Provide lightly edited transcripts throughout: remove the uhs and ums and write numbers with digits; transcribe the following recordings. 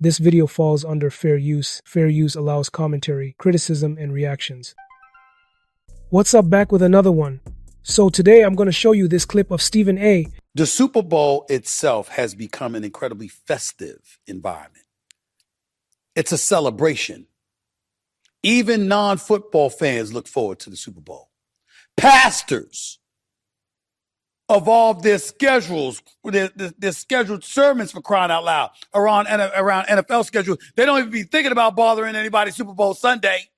This video falls under fair use. Fair use allows commentary, criticism, and reactions. What's up, back with another one. So today I'm going to show you this clip of Stephen A. The Super Bowl itself has become an incredibly festive environment. It's a celebration. Even non-football fans look forward to the Super Bowl. Pastors evolve their schedules, their scheduled sermons, for crying out loud, around NFL schedules. They don't even be thinking about bothering anybody Super Bowl Sunday.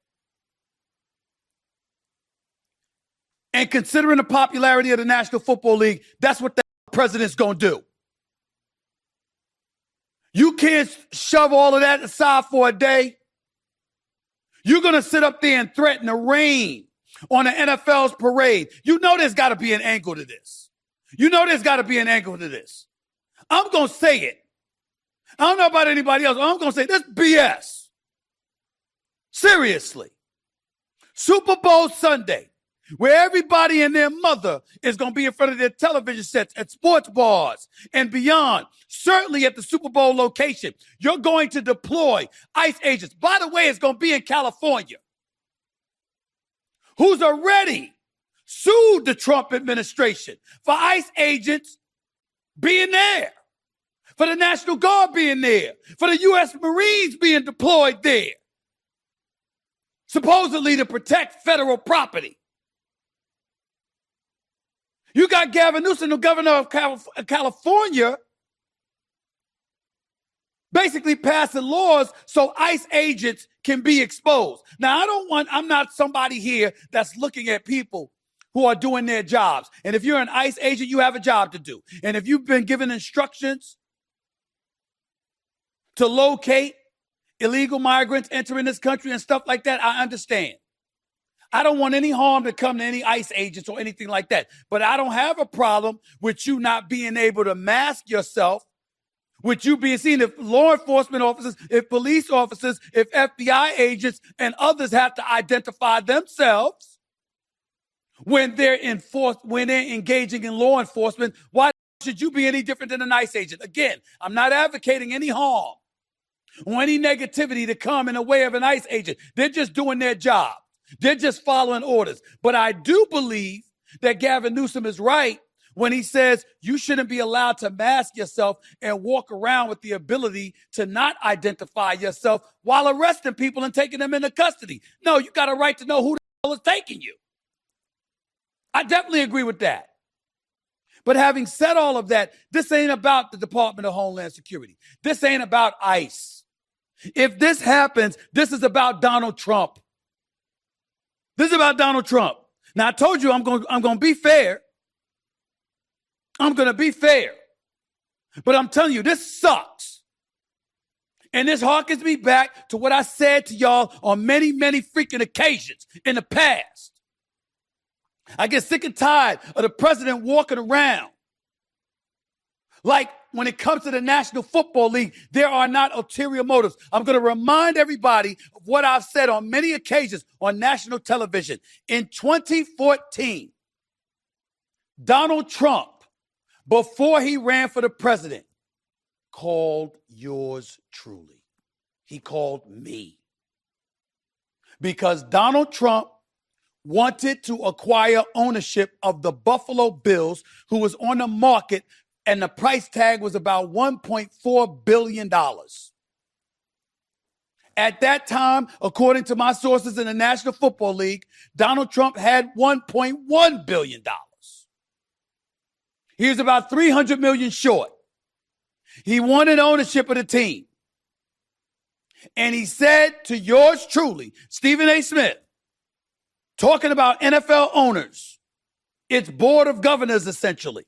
And considering the popularity of the National Football League, that's what the president's going to do. You can't shove all of that aside for a day. You're going to sit up there and threaten the rain on the NFL's parade. You know there's got to be an angle to this. I'm going to say it. I don't know about anybody else. I'm going to say this BS. Seriously. Super Bowl Sunday, where everybody and their mother is going to be in front of their television sets at sports bars and beyond. Certainly at the Super Bowl location, you're going to deploy ICE agents. By the way, it's going to be in California, who's already sued the Trump administration for ICE agents being there, for the National Guard being there, for the U.S. Marines being deployed there, supposedly to protect federal property. You got Gavin Newsom, the governor of California, basically passing laws so ICE agents can be exposed. Now, I'm not somebody here that's looking at people who are doing their jobs. And if you're an ICE agent, you have a job to do. And if you've been given instructions to locate illegal migrants entering this country and stuff like that, I understand. I don't want any harm to come to any ICE agents or anything like that. But I don't have a problem with you not being able to mask yourself, with you being seen. If law enforcement officers, if police officers, if FBI agents and others have to identify themselves when they're engaging in law enforcement, why should you be any different than an ICE agent? Again, I'm not advocating any harm or any negativity to come in the way of an ICE agent. They're just doing their job. They're just following orders. But I do believe that Gavin Newsom is right when he says you shouldn't be allowed to mask yourself and walk around with the ability to not identify yourself while arresting people and taking them into custody. No, you got a right to know who the hell is taking you. I definitely agree with that. But having said all of that, this ain't about the Department of Homeland Security. This ain't about ICE. If this happens, this is about Donald Trump. This is about Donald Trump. Now, I told you I'm going to be fair. I'm going to be fair. But I'm telling you, this sucks. And this harkens me back to what I said to y'all on many, many freaking occasions in the past. I get sick and tired of the president walking around like when it comes to the National Football League, there are not ulterior motives. I'm going to remind everybody of what I've said on many occasions on national television. In 2014, Donald Trump, before he ran for the president, called yours truly. He called me. Because Donald Trump wanted to acquire ownership of the Buffalo Bills, who was on the market, and the price tag was about $1.4 billion. At that time, according to my sources in the National Football League, Donald Trump had $1.1 billion. He was about $300 million short. He wanted ownership of the team. And he said to yours truly, Stephen A. Smith, talking about NFL owners, its board of governors, essentially.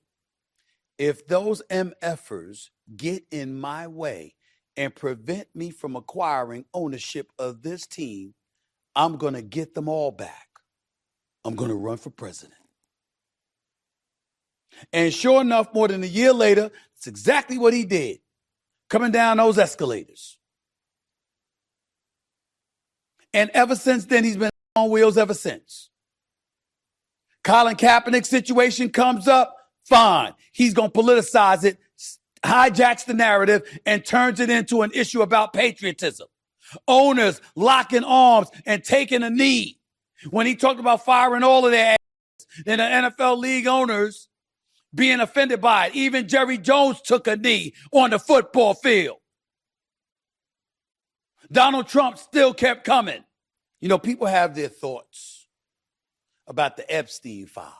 If those MFers get in my way and prevent me from acquiring ownership of this team, I'm going to get them all back. I'm going to run for president. And sure enough, more than a year later, it's exactly what he did, coming down those escalators. And ever since then, he's been on wheels ever since. Colin Kaepernick's situation comes up, fine. He's going to politicize it hijacks the narrative and turns it into an issue about patriotism. Owners locking arms and taking a knee. When he talked about firing all of their asses, then the NFL league owners being offended by it. Even Jerry Jones took a knee on the football field. Donald Trump still kept coming. You know, people have their thoughts about the Epstein files.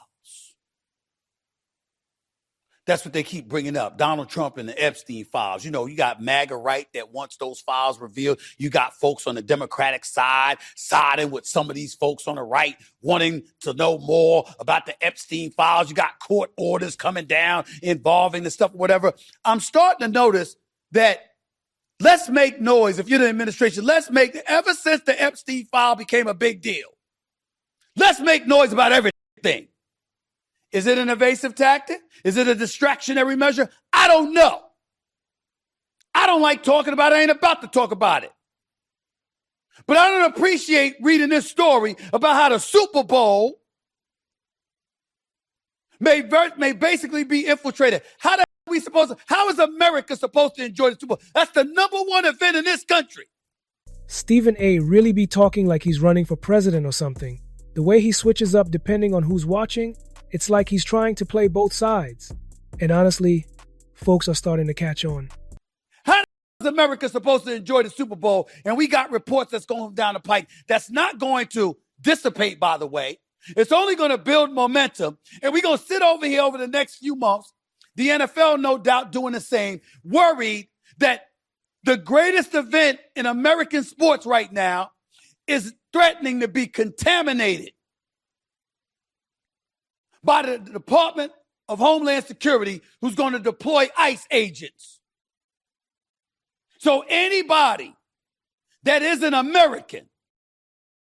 That's what they keep bringing up, Donald Trump and the Epstein files. You know, you got MAGA right that wants those files revealed. You got folks on the Democratic side siding with some of these folks on the right wanting to know more about the Epstein files. You got court orders coming down involving the stuff, whatever. I'm starting to notice that let's make noise. If you're the administration, ever since the Epstein file became a big deal, let's make noise about everything. Is it an evasive tactic? Is it a distractionary measure? I don't know. I don't like talking about it. I ain't about to talk about it. But I don't appreciate reading this story about how the Super Bowl may basically be infiltrated. How is America supposed to enjoy the Super Bowl? That's the number one event in this country. Stephen A. really be talking like he's running for president or something. The way he switches up depending on who's watching, it's like he's trying to play both sides. And honestly, folks are starting to catch on. How is America supposed to enjoy the Super Bowl? And we got reports that's going down the pike that's not going to dissipate, by the way. It's only going to build momentum. And we're going to sit over here over the next few months, the NFL no doubt doing the same, worried that the greatest event in American sports right now is threatening to be contaminated by the Department of Homeland Security, who's going to deploy ICE agents. So anybody that is an American,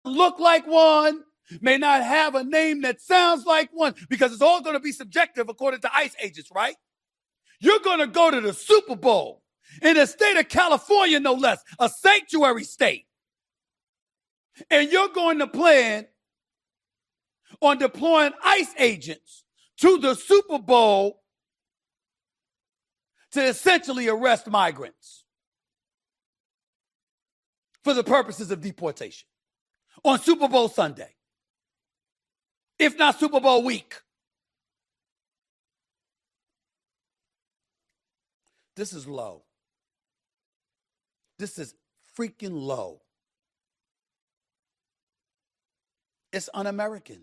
look like one, may not have a name that sounds like one, because it's all going to be subjective according to ICE agents, right? You're going to go to the Super Bowl in the state of California, no less, a sanctuary state. And you're going to plan on deploying ICE agents to the Super Bowl to essentially arrest migrants for the purposes of deportation on Super Bowl Sunday, if not Super Bowl week. This is low. This is freaking low. It's un-American.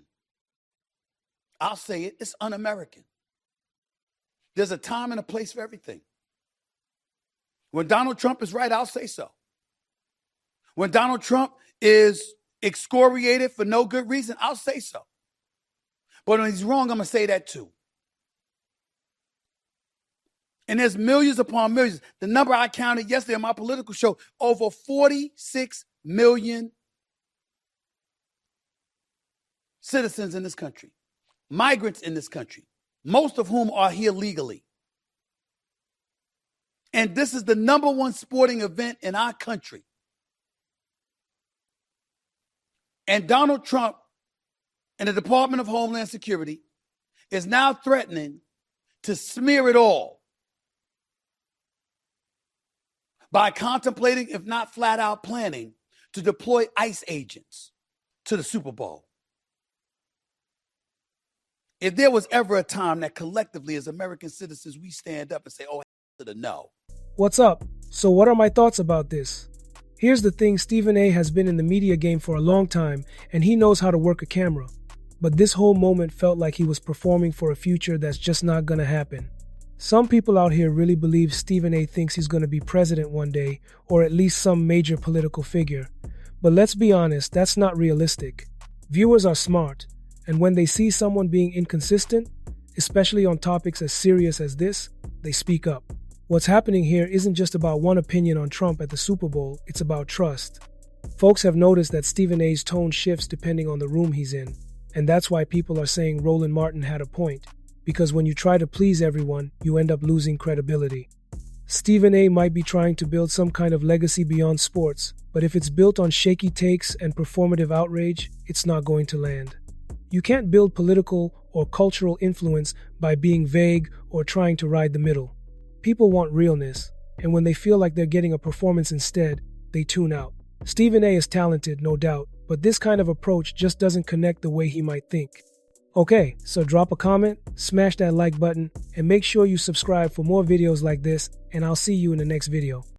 I'll say it. It's un-American. There's a time and a place for everything. When Donald Trump is right, I'll say so. When Donald Trump is excoriated for no good reason, I'll say so. But when he's wrong, I'm going to say that too. And there's millions upon millions. The number I counted yesterday on my political show, over 46 million citizens in this country. Migrants in this country, most of whom are here legally. And this is the number one sporting event in our country. And Donald Trump and the Department of Homeland Security is now threatening to smear it all by contemplating, if not flat out planning, to deploy ICE agents to the Super Bowl. If there was ever a time that collectively as American citizens, we stand up and say, oh, to the no. What's up? So what are my thoughts about this? Here's the thing, Stephen A. has been in the media game for a long time, and he knows how to work a camera. But this whole moment felt like he was performing for a future that's just not gonna happen. Some people out here really believe Stephen A. thinks he's gonna be president one day, or at least some major political figure. But let's be honest, that's not realistic. Viewers are smart. And when they see someone being inconsistent, especially on topics as serious as this, they speak up. What's happening here isn't just about one opinion on Trump at the Super Bowl, it's about trust. Folks have noticed that Stephen A.'s tone shifts depending on the room he's in, and that's why people are saying Roland Martin had a point, because when you try to please everyone, you end up losing credibility. Stephen A. might be trying to build some kind of legacy beyond sports, but if it's built on shaky takes and performative outrage, it's not going to land. You can't build political or cultural influence by being vague or trying to ride the middle. People want realness, and when they feel like they're getting a performance instead, they tune out. Stephen A is talented, no doubt, but this kind of approach just doesn't connect the way he might think. Okay, so drop a comment, smash that like button, and make sure you subscribe for more videos like this, and I'll see you in the next video.